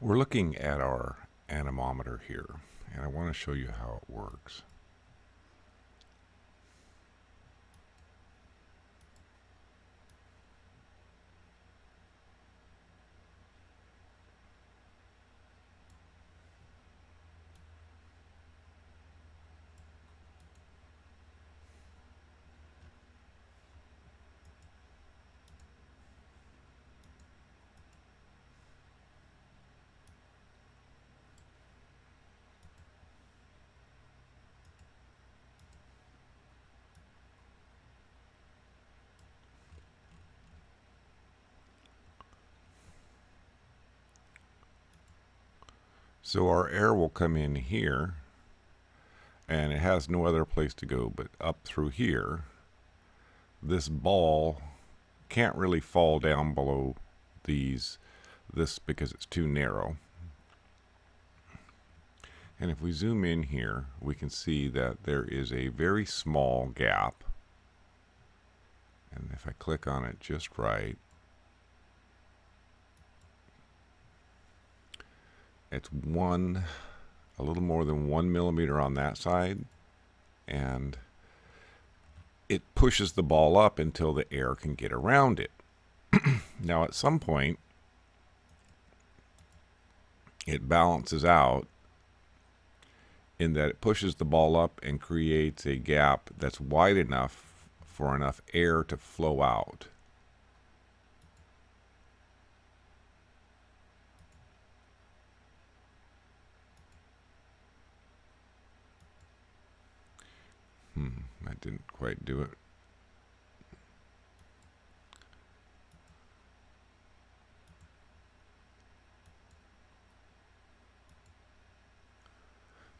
We're looking at our anemometer here, and I want to show you how it works. So our air will come in here, and it has no other place to go but up through here. This ball can't really fall down below this because it's too narrow. And if we zoom in here, we can see that there is a very small gap. And if I click on it just right, it's a little more than 1 millimeter on that side, and it pushes the ball up until the air can get around it. Now at some point it balances out in that it pushes the ball up and creates a gap that's wide enough for enough air to flow out. I didn't quite do it.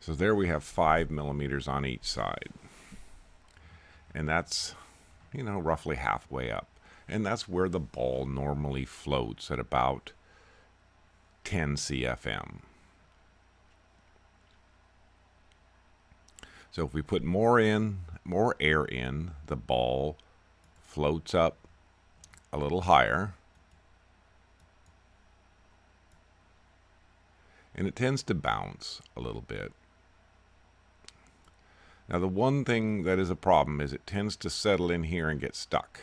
So there we have 5 millimeters on each side. And that's, roughly halfway up. And that's where the ball normally floats, at about 10 CFM. So if we put more air in, the ball floats up a little higher. And it tends to bounce a little bit. Now the one thing that is a problem is it tends to settle in here and get stuck.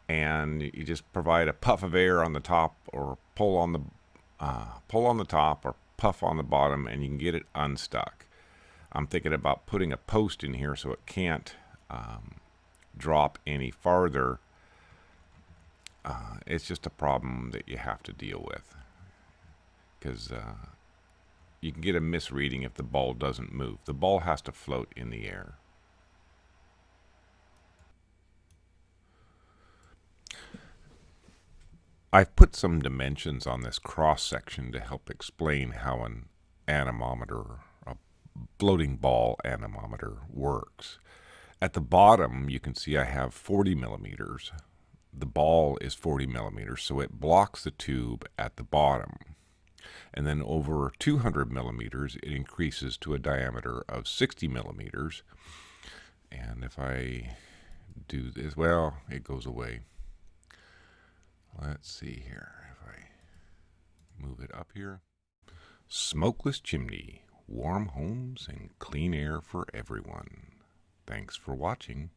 And you just provide a puff of air on the top, or pull on the top, or puff on the bottom, and you can get it unstuck. I'm thinking about putting a post in here so it can't drop any farther. It's just a problem that you have to deal with, because you can get a misreading if the ball doesn't move. The ball has to float in the air. I've put some dimensions on this cross section to help explain how an anemometer, a floating ball anemometer, works. At the bottom, you can see I have 40 millimeters. The ball is 40 millimeters, so it blocks the tube at the bottom. And then over 200 millimeters, it increases to a diameter of 60 millimeters. And if I do this, well, it goes away. Let's see here, if I move it up here. Smokeless Chimney, warm homes and clean air for everyone. Thanks for watching.